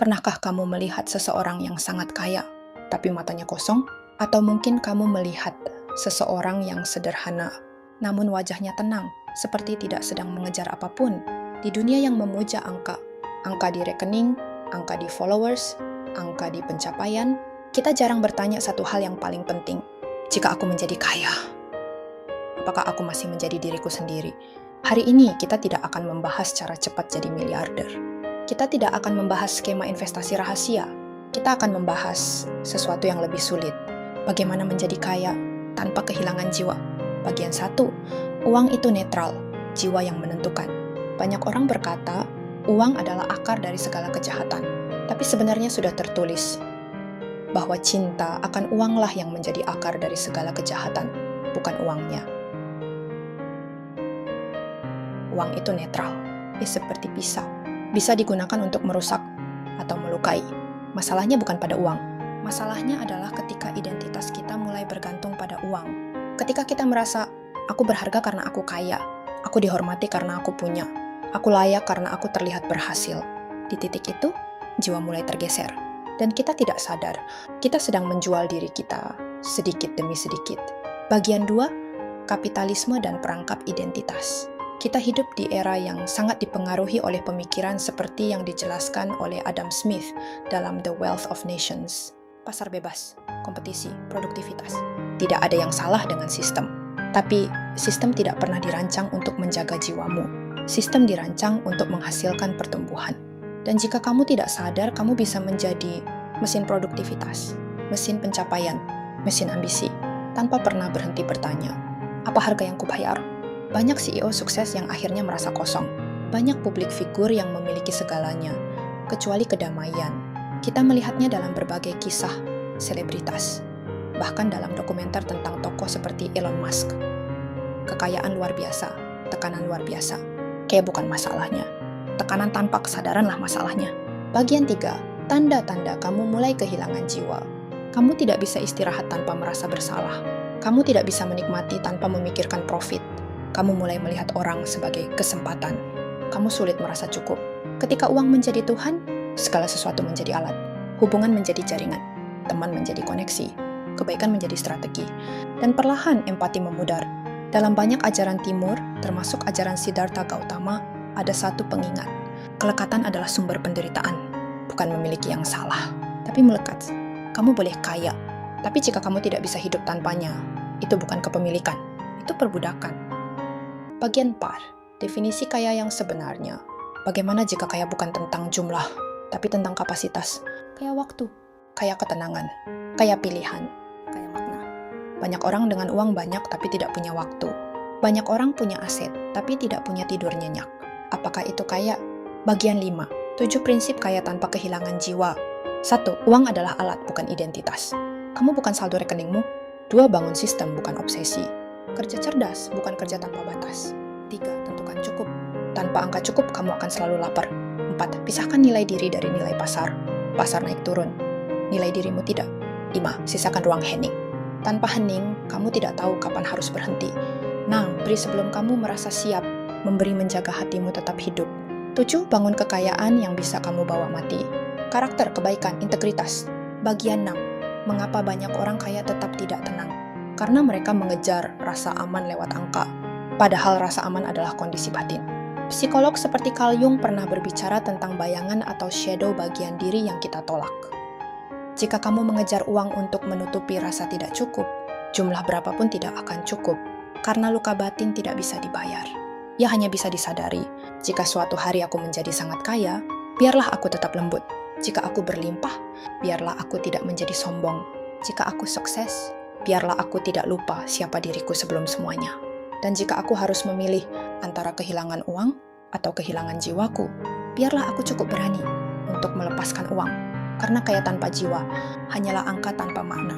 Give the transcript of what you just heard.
Pernahkah kamu melihat seseorang yang sangat kaya, tapi matanya kosong? Atau mungkin kamu melihat seseorang yang sederhana, namun wajahnya tenang, seperti tidak sedang mengejar apapun. Di dunia yang memuja angka, angka di rekening, angka di followers, angka di pencapaian, kita jarang bertanya satu hal yang paling penting. Jika aku menjadi kaya, apakah aku masih menjadi diriku sendiri? Hari ini kita tidak akan membahas cara cepat jadi miliarder. Kita tidak akan membahas skema investasi rahasia. Kita akan membahas sesuatu yang lebih sulit. Bagaimana menjadi kaya tanpa kehilangan jiwa. Bagian 1, uang itu netral, jiwa yang menentukan. Banyak orang berkata, uang adalah akar dari segala kejahatan. Tapi sebenarnya sudah tertulis bahwa cinta akan uanglah yang menjadi akar dari segala kejahatan, bukan uangnya. Uang itu netral, seperti pisau. Bisa digunakan untuk merusak atau melukai. Masalahnya bukan pada uang. Masalahnya adalah ketika identitas kita mulai bergantung pada uang. Ketika kita merasa, aku berharga karena aku kaya, aku dihormati karena aku punya, aku layak karena aku terlihat berhasil. Di titik itu, jiwa mulai tergeser. Dan kita tidak sadar, kita sedang menjual diri kita sedikit demi sedikit. Bagian 2, kapitalisme dan perangkap identitas. Kita hidup di era yang sangat dipengaruhi oleh pemikiran seperti yang dijelaskan oleh Adam Smith dalam The Wealth of Nations. Pasar bebas, kompetisi, produktivitas. Tidak ada yang salah dengan sistem. Tapi, sistem tidak pernah dirancang untuk menjaga jiwamu. Sistem dirancang untuk menghasilkan pertumbuhan. Dan jika kamu tidak sadar, kamu bisa menjadi mesin produktivitas, mesin pencapaian, mesin ambisi, tanpa pernah berhenti bertanya, apa harga yang kubayar? Banyak CEO sukses yang akhirnya merasa kosong. Banyak publik figur yang memiliki segalanya, kecuali kedamaian. Kita melihatnya dalam berbagai kisah selebritas, bahkan dalam dokumenter tentang tokoh seperti Elon Musk. Kekayaan luar biasa, tekanan luar biasa. Kayak bukan masalahnya. Tekanan tanpa kesadaranlah masalahnya. Bagian 3, tanda-tanda kamu mulai kehilangan jiwa. Kamu tidak bisa istirahat tanpa merasa bersalah. Kamu tidak bisa menikmati tanpa memikirkan profit. Kamu mulai melihat orang sebagai kesempatan. Kamu sulit merasa cukup. Ketika uang menjadi Tuhan, segala sesuatu menjadi alat. Hubungan menjadi jaringan. Teman menjadi koneksi. Kebaikan menjadi strategi. Dan perlahan empati memudar. Dalam banyak ajaran timur, termasuk ajaran Siddhartha Gautama, ada satu pengingat. Kelekatan adalah sumber penderitaan. Bukan memiliki yang salah, tapi melekat. Kamu boleh kaya, tapi jika kamu tidak bisa hidup tanpanya, itu bukan kepemilikan, itu perbudakan. Bagian 4, definisi kaya yang sebenarnya. Bagaimana jika kaya bukan tentang jumlah, tapi tentang kapasitas? Kaya waktu, kaya ketenangan, kaya pilihan, kaya makna. Banyak orang dengan uang banyak tapi tidak punya waktu. Banyak orang punya aset tapi tidak punya tidur nyenyak. Apakah itu kaya? Bagian 5, 7 prinsip kaya tanpa kehilangan jiwa. 1, uang adalah alat bukan identitas. Kamu bukan saldo rekeningmu. 2, bangun sistem bukan obsesi. Kerja cerdas, bukan kerja tanpa batas. 3, tentukan cukup. Tanpa angka cukup, kamu akan selalu lapar. 4, pisahkan nilai diri dari nilai pasar. Pasar naik turun. Nilai dirimu tidak. 5, sisakan ruang hening. Tanpa hening, kamu tidak tahu kapan harus berhenti. 6, beri sebelum kamu merasa siap. Memberi menjaga hatimu tetap hidup. 7, bangun kekayaan yang bisa kamu bawa mati. Karakter, kebaikan, integritas. Bagian 6, mengapa banyak orang kaya tetap tidak tenang? Karena mereka mengejar rasa aman lewat angka, padahal rasa aman adalah kondisi batin. Psikolog seperti Carl Jung pernah berbicara tentang bayangan atau shadow bagian diri yang kita tolak. Jika kamu mengejar uang untuk menutupi rasa tidak cukup, jumlah berapapun tidak akan cukup, karena luka batin tidak bisa dibayar. Ia hanya bisa disadari, jika suatu hari aku menjadi sangat kaya, biarlah aku tetap lembut. Jika aku berlimpah, biarlah aku tidak menjadi sombong. Jika aku sukses, biarlah aku tidak lupa siapa diriku sebelum semuanya. Dan jika aku harus memilih antara kehilangan uang atau kehilangan jiwaku, biarlah aku cukup berani untuk melepaskan uang. Karena kaya tanpa jiwa hanyalah angka tanpa makna.